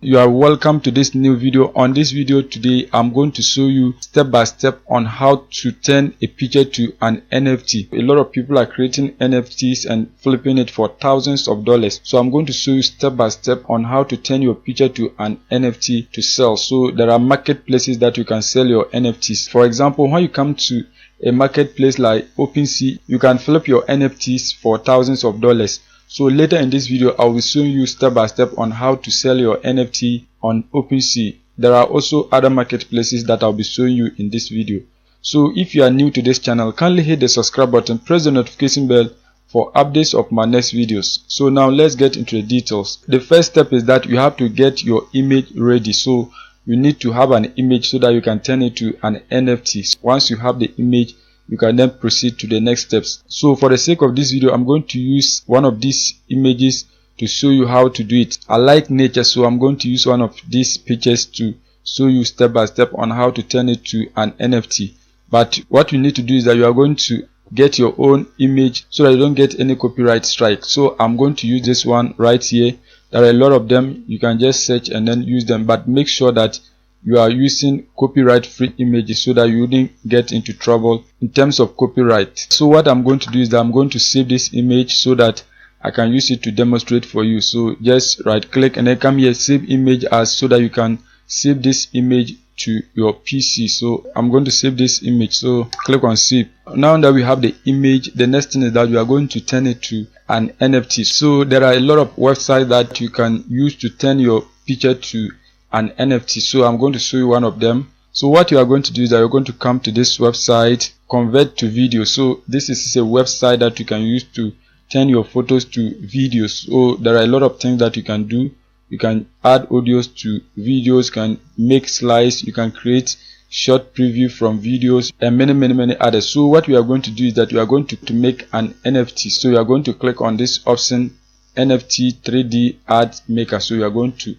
You are welcome to this new video. On this video today, I'm going to show you step by step on how to turn a picture to an NFT. A lot of people are creating NFTs and flipping it for thousands of dollars. So I'm going to show you step by step on how to turn your picture to an NFT to sell. So there are marketplaces that you can sell your NFTs. For example, when you come to a marketplace like OpenSea, you can flip your NFTs for thousands of dollars. So later in this video, I will show you step by step on how to sell your NFT on OpenSea. There are also other marketplaces that I'll be showing you in this video. So if you are new to this channel, kindly hit the subscribe button, press the notification bell for updates of my next videos. So now let's get into the details. The first step is that you have to get your image ready. So you need to have an image so that you can turn it to an NFT. Once you have the image, you can then proceed to the next steps. So for the sake of this video, I'm going to use one of these images to show you how to do it. I like nature, so I'm going to use one of these pictures to show you step by step on how to turn it to an NFT. But what you need to do is that you are going to get your own image so that you don't get any copyright strike. So I'm going to use this one right here. There are a lot of them. You can just search and then use them, but make sure that you are using copyright free images so that you wouldn't get into trouble in terms of copyright. So what I'm going to do is that I'm going to save this image so that I can use it to demonstrate for you. So just right click and then come here, save image as, so that you can save this image to your PC. So I'm going to save this image, so click on save. Now that we have the image, the next thing is that we are going to turn it to an NFT. So there are a lot of websites that you can use to turn your picture to an NFT. So I'm going to show you one of them. So what you are going to do is that you're going to come to this website, convert to video. So this is a website that you can use to turn your photos to videos. So there are a lot of things that you can do. You can add audios to videos, you can make slides, you can create short preview from videos, and many others. So what we are going to do is that you are going to make an NFT. So you are going to click on this option, NFT 3D art maker. So you are going to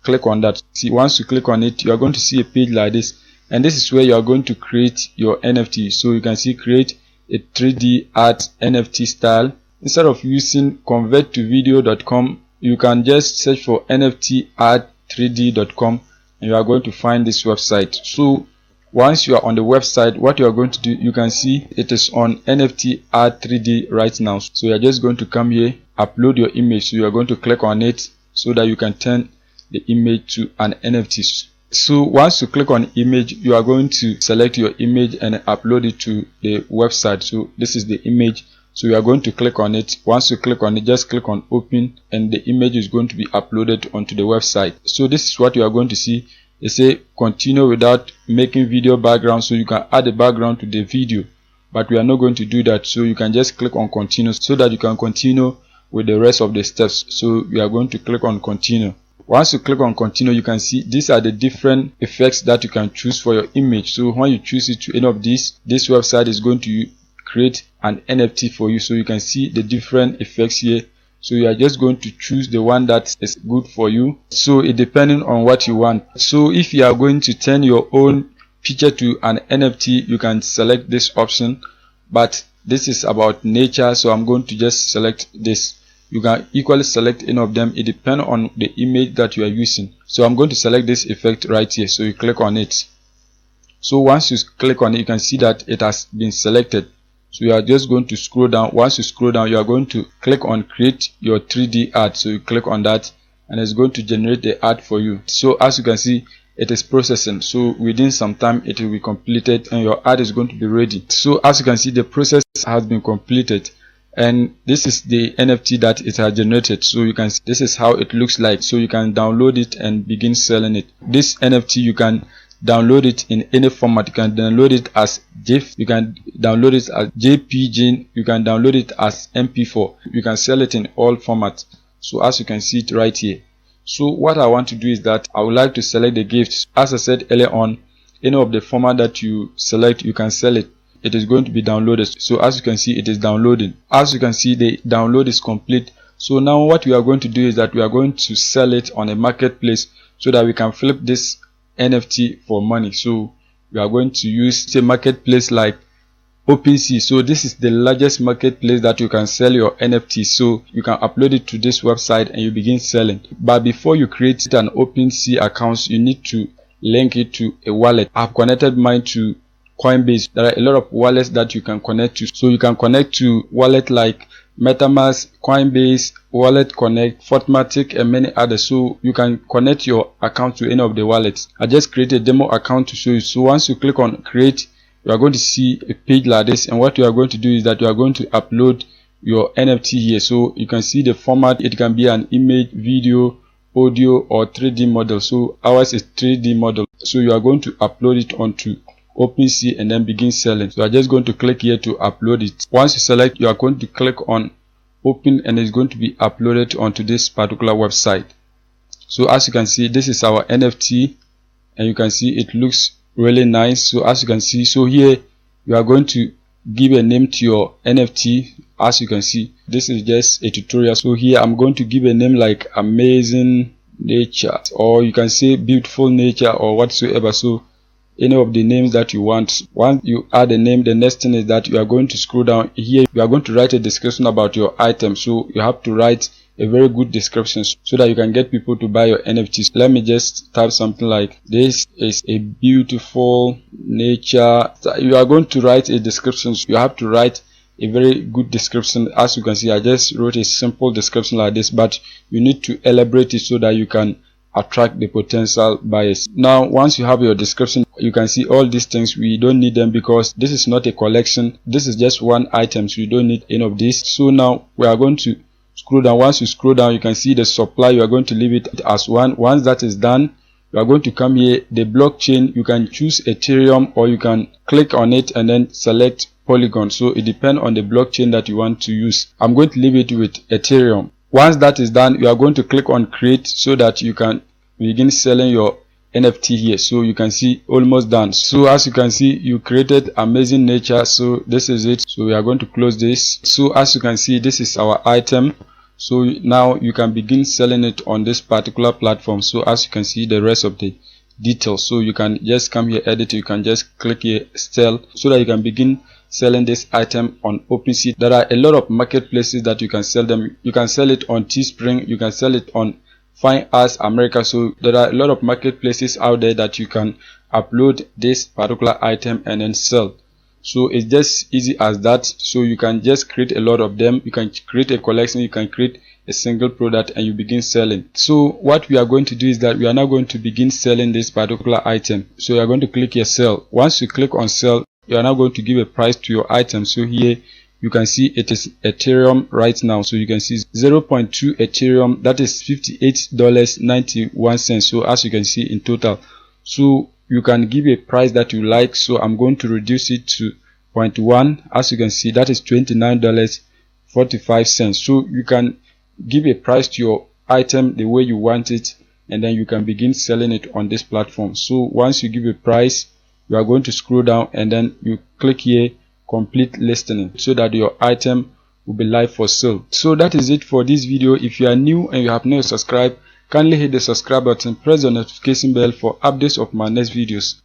click on that. See, once you click on it, you are going to see a page like this, and this is where you are going to create your NFT. So you can see create a 3D art NFT style. Instead of using converttovideo.com, you can just search for nftart3d.com and you are going to find this website. So once you are on the website, what you are going to do, you can see it is on nftart3d right now. So you are just going to come here, upload your image. So you are going to click on it so that you can turn the image to an NFT. So once you click on image, you are going to select your image and upload it to the website. So this is the image. So you are going to click on it. Once you click on it, just click on open and the image is going to be uploaded onto the website. So this is what you are going to see. They say continue without making video background. So you can add a background to the video, but we are not going to do that. So you can just click on continue so that you can continue with the rest of the steps. So we are going to click on continue. Once you click on continue, you can see these are the different effects that you can choose for your image. So when you choose it to any of these, this website is going to create an NFT for you. So you can see the different effects here. So you are just going to choose the one that is good for you. So it depending on what you want. So if you are going to turn your own picture to an NFT, you can select this option, but this is about nature, so I'm going to just select this. You can equally select any of them. It depends on the image that you are using. So I'm going to select this effect right here. So you click on it. So once you click on it, you can see that it has been selected. So you are just going to scroll down. Once you scroll down, you are going to click on create your 3D art. So you click on that and it's going to generate the art for you. So as you can see, it is processing. So within some time it will be completed and your art is going to be ready. So as you can see, the process has been completed and this is the NFT that it has generated. So you can see this is how it looks like. So you can download it and begin selling it. This NFT, you can download it in any format. You can download it as GIF, you can download it as JPG, you can download it as MP4. You can sell it in all formats. So as you can see it right here. So what I want to do is that I would like to select the gift. As I said earlier on, any of the format that you select, you can sell it. It is going to be downloaded. So as you can see, it is downloading. As you can see, the download is complete. So now what we are going to do is that we are going to sell it on a marketplace so that we can flip this NFT for money. So we are going to use a marketplace like OpenSea. So this is the largest marketplace that you can sell your NFT. So you can upload it to this website and you begin selling. But before you create an OpenSea account, you need to link it to a wallet. I've connected mine to Coinbase. There are a lot of wallets that you can connect to. So you can connect to wallet like MetaMask, Coinbase, Wallet Connect, Fortmatic, and many others. So you can connect your account to any of the wallets. I just created a demo account to show you. So once you click on create, you are going to see a page like this, and what you are going to do is that you are going to upload your NFT here. So you can see the format. It can be an image, video, audio, or 3D model. So ours is 3D model. So you are going to upload it onto OpenSea and then begin selling. So I'm just going to click here to upload it. Once you select, you are going to click on open and it's going to be uploaded onto this particular website. So as you can see, this is our NFT and you can see it looks really nice. So as you can see, so here you are going to give a name to your NFT. As you can see, this is just a tutorial. So here I'm going to give a name like amazing nature, or you can say beautiful nature or whatsoever. So any of the names that you want. Once you add a name, the next thing is that you are going to scroll down here. You are going to write a description about your item. So you have to write a very good description so that you can get people to buy your NFTs. Let me just type something like, this is a beautiful nature. You are going to write a description. So you have to write a very good description. As you can see, I just wrote a simple description like this, but you need to elaborate it so that you can attract the potential buyers. Now once you have your description, you can see all these things. We don't need them because this is not a collection. This is just one item, so you don't need any of this. So now we are going to scroll down. Once you scroll down, you can see the supply. You are going to leave it as one. Once that is done, you are going to come here, the blockchain. You can choose Ethereum or you can click on it and then select Polygon. So it depends on the blockchain that you want to use. I'm going to leave it with Ethereum. Once that is done, you are going to click on create so that you can begin selling your NFT here. So you can see almost done. So as you can see, you created amazing nature. So this is it. So we are going to close this. So as you can see, this is our item. So now you can begin selling it on this particular platform. So as you can see the rest of the details, so you can just come here, edit. You can just click here, sell, so that you can begin selling this item on OpenSea. There are a lot of marketplaces that you can sell them. You can sell it on Teespring, you can sell it on Fine Arts America. So there are a lot of marketplaces out there that you can upload this particular item and then sell. So it's just easy as that. So you can just create a lot of them. You can create a collection, you can create a single product and you begin selling. So what we are going to do is that we are now going to begin selling this particular item. So you are going to click here, sell. Once you click on sell, you are now going to give a price to your item. So here you can see it is Ethereum right now. So you can see 0.2 Ethereum, that is $58.91. So as you can see in total, so you can give a price that you like. So I'm going to reduce it to 0.1. As you can see, that is $29.45. So you can give a price to your item the way you want it, and then you can begin selling it on this platform. So once you give a price, you are going to scroll down and then you click here, complete listing, so that your item will be live for sale. So that is it for this video. If you are new and you have not subscribed, kindly hit the subscribe button, press the notification bell for updates of my next videos.